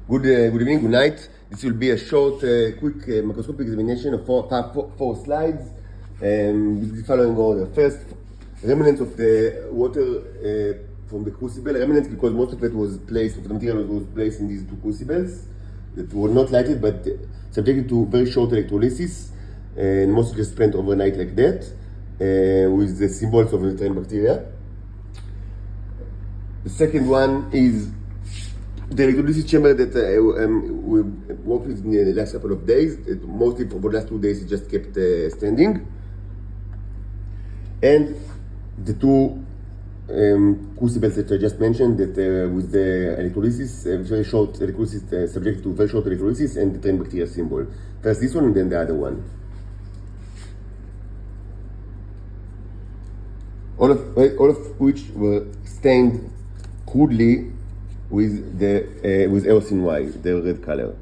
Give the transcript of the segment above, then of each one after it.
Good evening, good night. This will be a short, quick microscopic examination of four slides with the following order. First, remnants of the water from the crucible. Remnants because most of it was placed, of the material was placed in these two crucibles that were not lighted but subjected to very short electrolysis and mostly just spent overnight like that with the symbols of the train bacteria. The second one is the electrolysis chamber that we worked with in the last couple of days. Mostly for the last 2 days, it just kept standing. And the two crucibles that I just mentioned, that with the electrolysis, very short electrolysis, subject to very short electrolysis, and the train bacteria symbol. First this one, and then the other one. All of which were stained crudely with the with eosin Y, the red color.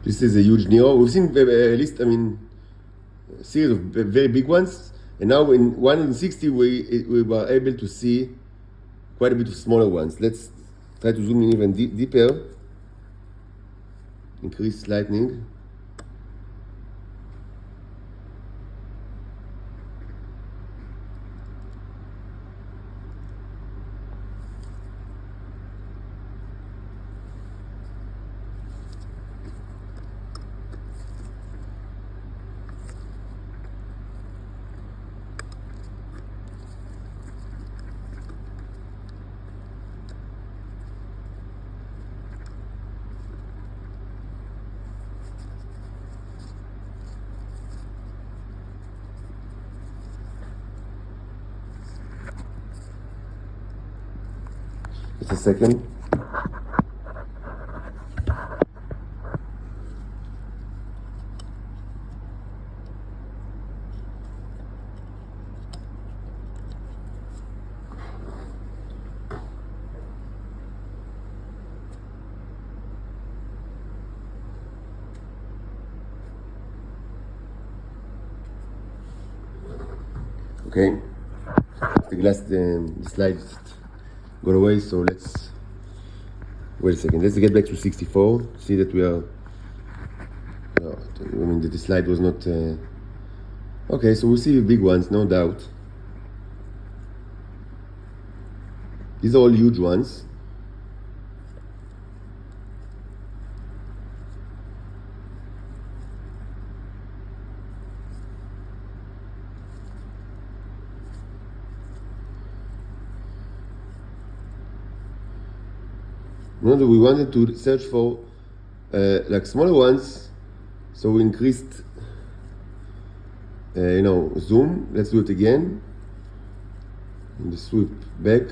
This is a huge Neo. We've seen at least, a series of very big ones, and now in 160 we were able to see quite a bit of smaller ones. Let's try to zoom in even deeper. Increase lightning. Just a second. Okay, the slide got away, so let's wait a second. Let's get back to 64. See that we are. The slide was not. Okay, so we'll see the big ones, no doubt. These are all huge ones. We wanted to search for like smaller ones, so we increased zoom. Let's do it again and the sweep back.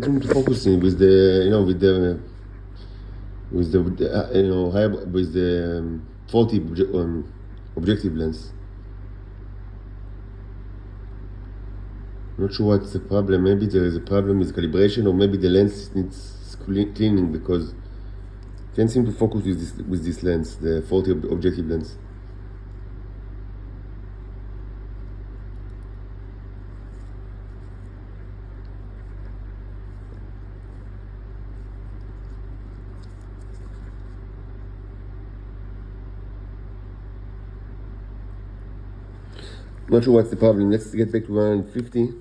trying to focus in with the, high, with the 40 objective lens. Not sure what's the problem. Maybe there is a problem with calibration, or maybe the lens needs cleaning, because I can't seem to focus with this lens, the 40 objective lens. Not sure what's the problem. Let's get back to 150.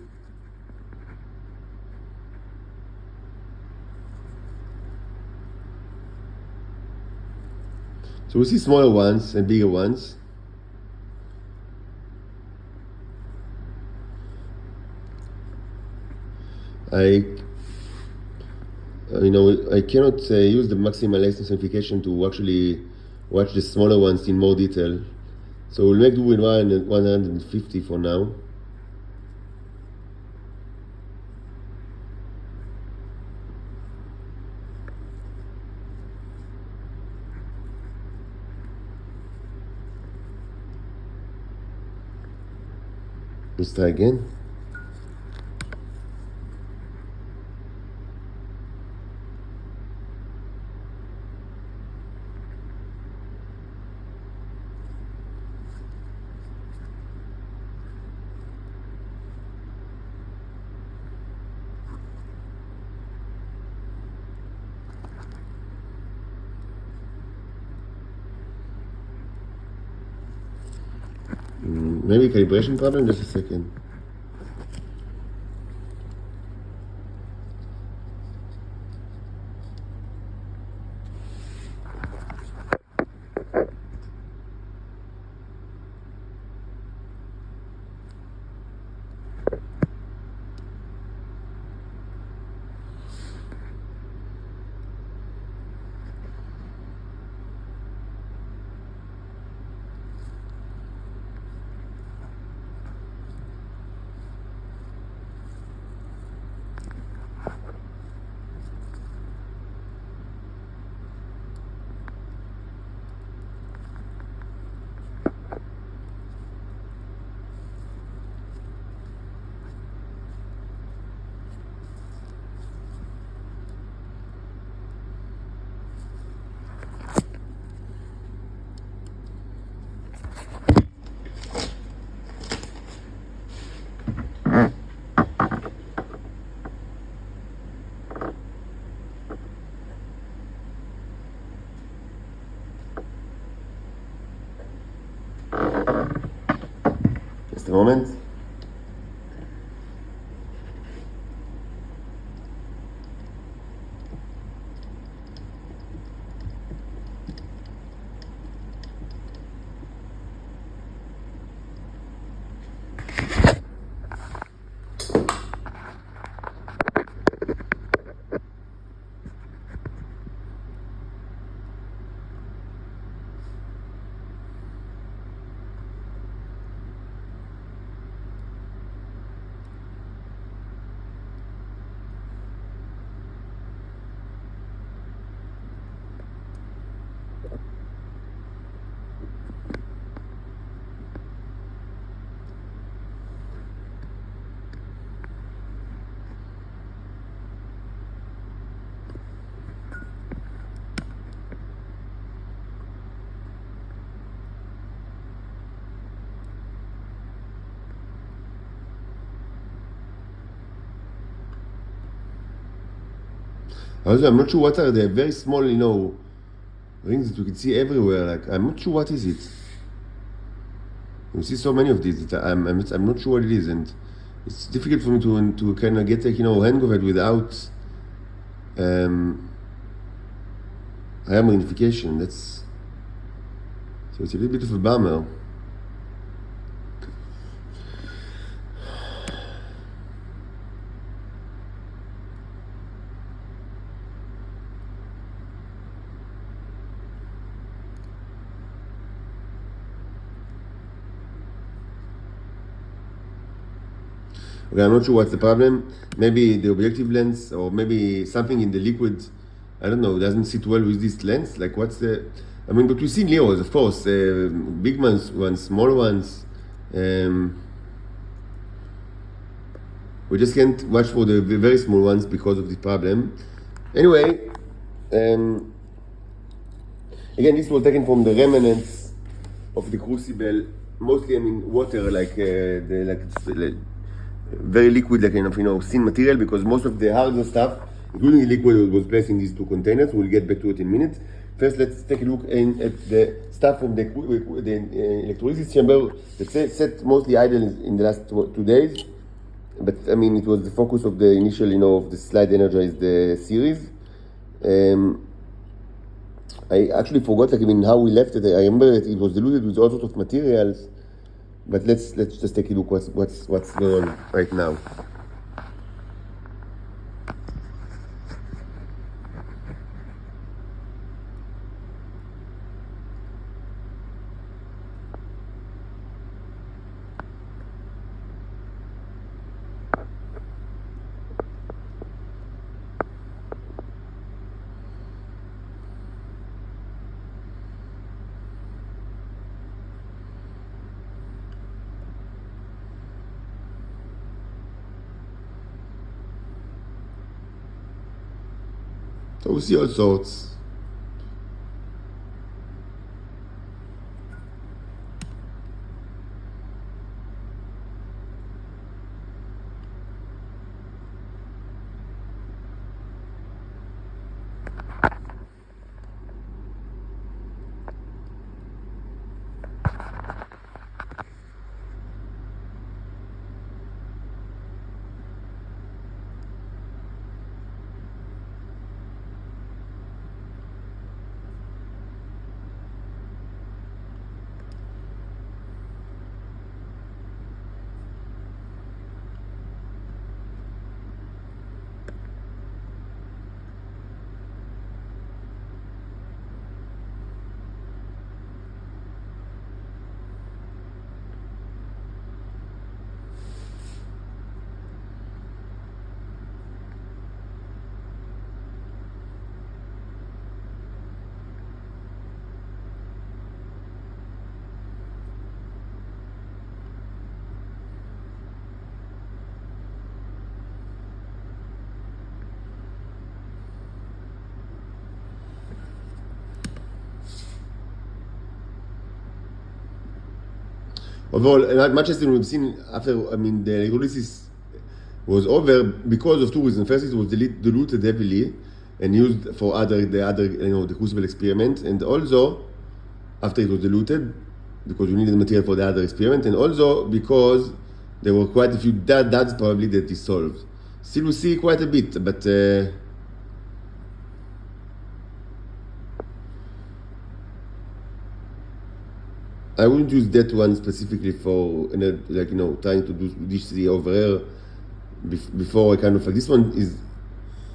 So we see smaller ones and bigger ones. I cannot use the maximal magnification to actually watch the smaller ones in more detail. So we'll make do with 150 for now. Let's try again. Maybe calibration problem, just a second. Just a moment. Also, I'm not sure what are the very small, rings that you can see everywhere. Like, I'm not sure what is it. You see so many of these that I'm not sure what it is, and it's difficult for me to kind of get hang of it without higher magnification. So it's a little bit of a bummer. Okay, I'm not sure what's the problem. Maybe the objective lens, or maybe something in the liquid, I don't know, doesn't sit well with this lens. Like, what's the... I mean, but we see Leos, of course, big ones, small ones. We just can't watch for the very small ones because of the problem. Anyway, again, this was taken from the remnants of the crucible, mostly, I mean, water, like very liquid, like kind of, thin material, because most of the harder stuff, including the liquid, was placed in these two containers. We'll get back to it in a minute. First, let's take a look at the stuff from the electrolysis chamber that sat mostly idle in the last 2 days. But I mean, it was the focus of the initial, of the slide Energized series. I actually forgot, how we left it. I remember that it was diluted with all sorts of materials. But let's just take a look what's going on right now. So we see all sorts. Overall, much as we've seen after, the electrolysis was over because of two reasons. First, it was diluted heavily and used for the crucible experiment, and also after it was diluted because we needed material for the other experiment, and also because there were quite a few duds probably that dissolved. Still, we see quite a bit, but I wouldn't use that one specifically for trying to do this over here before this one is,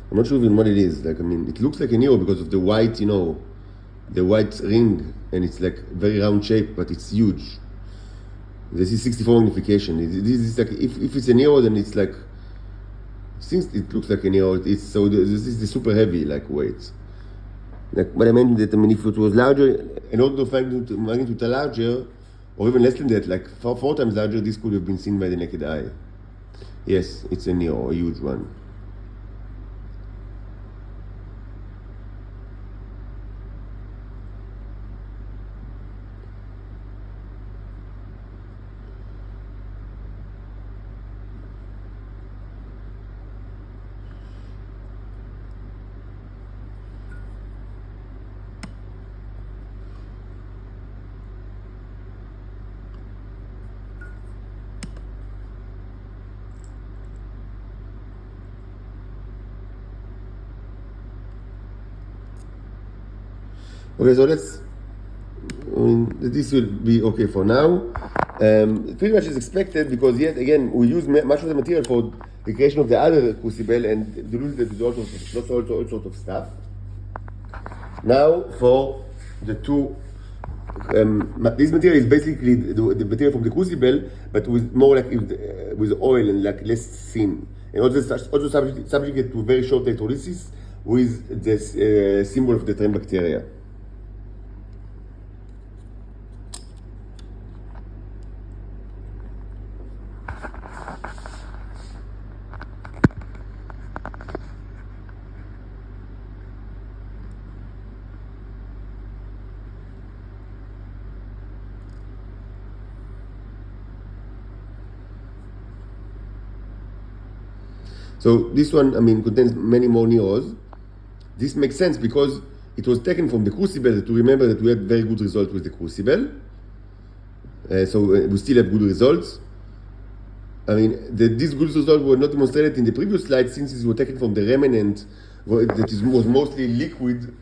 I'm not sure even what it is. It looks like a Neo because of the white, the white ring, and it's like very round shape, but it's huge. This is 64 magnification. This is like, if it's a Neo, then it's like, since it looks like a Neo, this is the super heavy weight. But I meant that if it was larger, and although magnitude larger, or even less than that, 4 times larger, this could have been seen by the naked eye. Yes, it's a Neo, a huge one. Okay, so this will be okay for now. Pretty much is expected because yet again we use much of the material for the creation of the other crucible and diluted with all sorts of stuff. Now for the two this material is basically the material from the crucible, but with more like with oil and like less thin, and also subject to very short electrolysis with this symbol of the trend bacteria. So this one, I mean, contains many more neos. This makes sense because it was taken from the crucible. To remember that we had very good results with the crucible. So we still have good results. I mean, these good results were not demonstrated in the previous slide since these were taken from the remnant that was mostly liquid.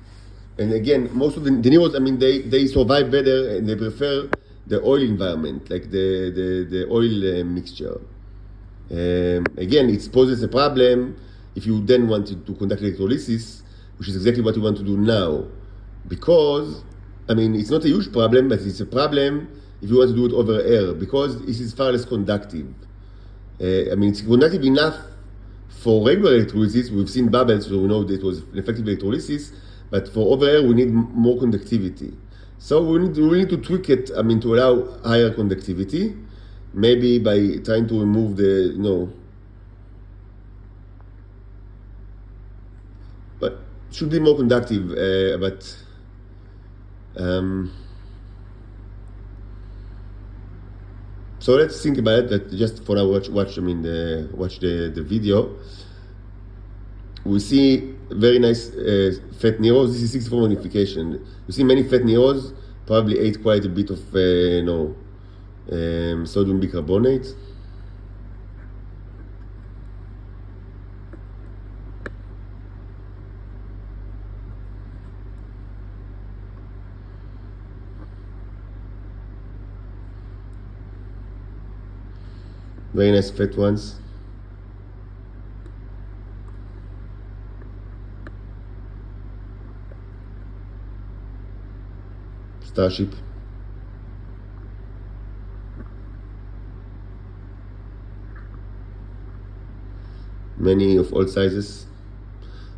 And again, most of the neos, I mean, they survive better and they prefer the oil environment, like the oil mixture. Again, it poses a problem if you then wanted to conduct electrolysis, which is exactly what you want to do now. Because, I mean, it's not a huge problem, but it's a problem if you want to do it over air, because this is far less conductive. I mean, it's conductive enough for regular electrolysis. We've seen bubbles, so we know that it was effective electrolysis, but for over air, we need more conductivity. So we need to tweak it, I mean, to allow higher conductivity. Maybe by trying to remove the, but it should be more conductive, so let's think about it, that just for now watch the video. We see very nice fat neos. This is 64 magnification. You see many fat neos, probably ate quite a bit of, sodium bicarbonate. Very nice fat ones. Starship. Many of all sizes.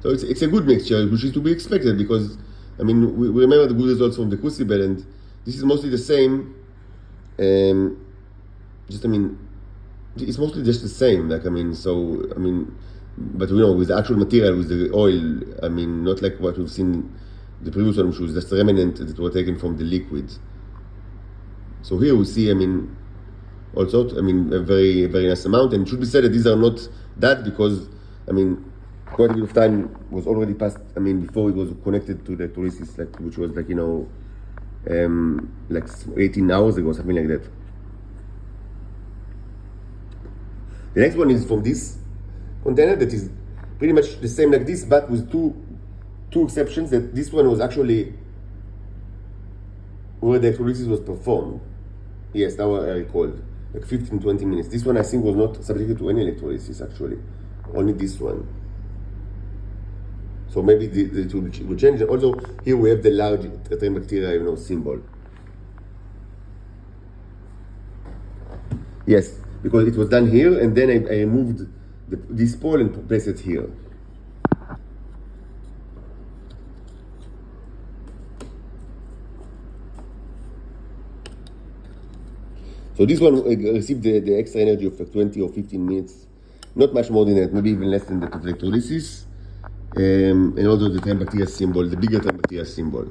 So it's a good mixture, which is to be expected because, I mean, we remember the good results from the crucible, and this is mostly the same. It's mostly just the same. Like, I mean, but with the actual material, with the oil, I mean, not like what we've seen the previous one, which was just remnant that were taken from the liquid. So here we see, I mean, also, I mean, a very, very nice amount. And it should be said that these are not that because, I mean, quite a bit of time was already passed, I mean, before it was connected to the electrolysis, like, which was like, like 18 hours ago, something like that. The next one is from this container that is pretty much the same like this, but with two exceptions. That this one was actually where the electrolysis was performed. Yes, now I recalled, like 15-20 minutes. This one I think was not subjected to any electrolysis actually, only this one. So maybe it will change. Also, here we have the large bacteria, symbol. Yes, because it was done here, and then I removed this pole and placed it here. So this one received the extra energy of like 20 or 15 minutes, not much more than that, maybe even less than that of electrolysis, and also the time bacteria symbol, the bigger time bacteria symbol.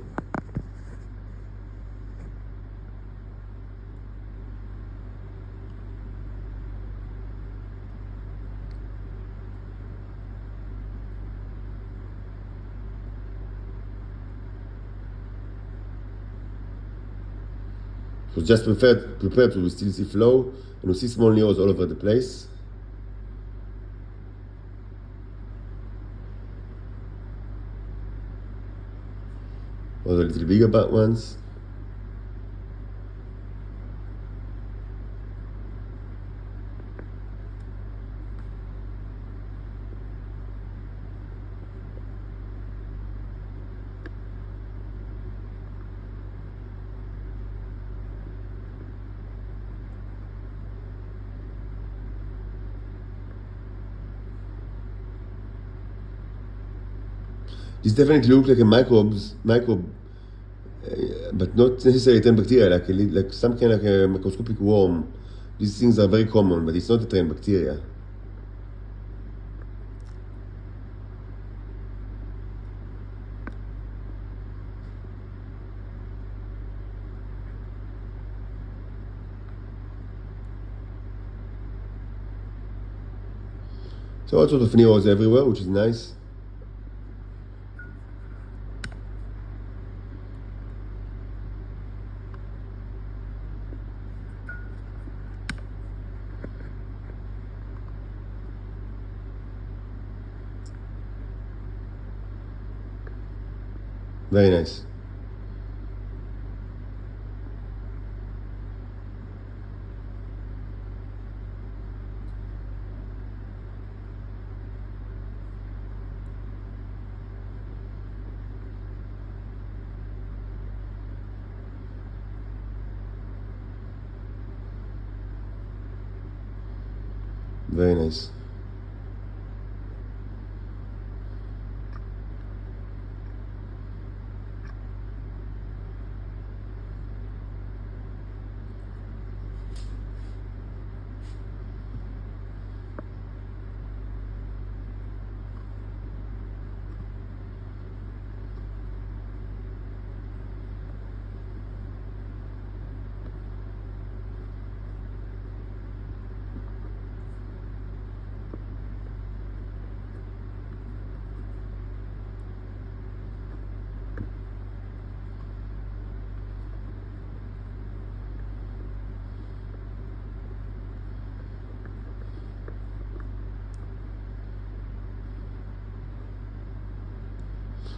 So just prepared to still see flow, and we see small neos all over the place. All the little bigger ones. This definitely looks like a microbe, but not necessarily trained bacteria, like some kind of a microscopic worm. These things are very common, but it's not a trained bacteria. So all sorts of neurons everywhere, which is nice. Very nice. Very nice.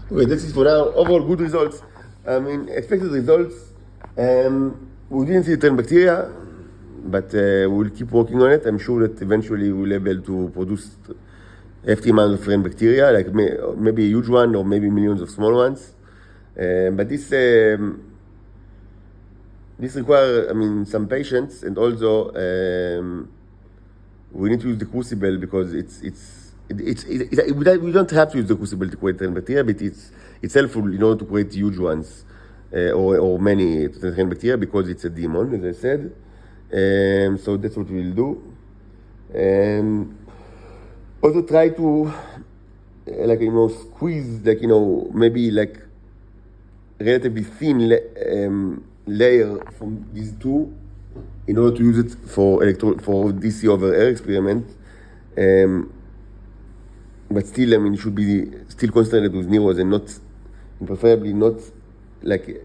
Okay, that's it for now. Overall, good results. I mean, expected results. We didn't see trained bacteria, but we'll keep working on it. I'm sure that eventually we'll be able to produce hefty amount of trained bacteria, like maybe a huge one or maybe millions of small ones. But this requires, I mean, some patience, and also we need to use the crucible because we don't have to use the crucible to create trained bacteria, but it's helpful in order to create huge ones or many trained bacteria because it's a demon, as I said. So that's what we'll do. Also try to squeeze maybe like relatively thin layer from these two in order to use it for DC over air experiment. But still, I mean, it should be still concentrated with neurons and not, preferably not like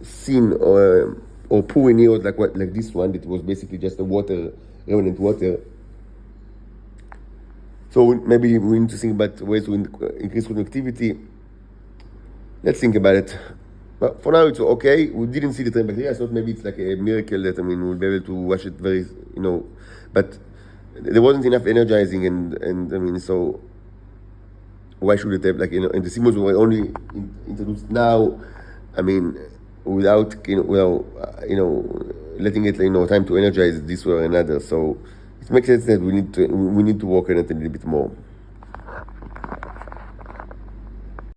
thin or poor neurons like this one. It was basically just a remnant water. So maybe we need to think about ways to increase conductivity. Let's think about it. But for now, it's okay. We didn't see the trained bacteria. I thought maybe it's like a miracle that, I mean, we'll be able to watch it very, but there wasn't enough energizing and I mean, so why should it have, and the symbols were only introduced now, I mean, without, letting it, time to energize this way or another. So it makes sense that we need to work on it a little bit more.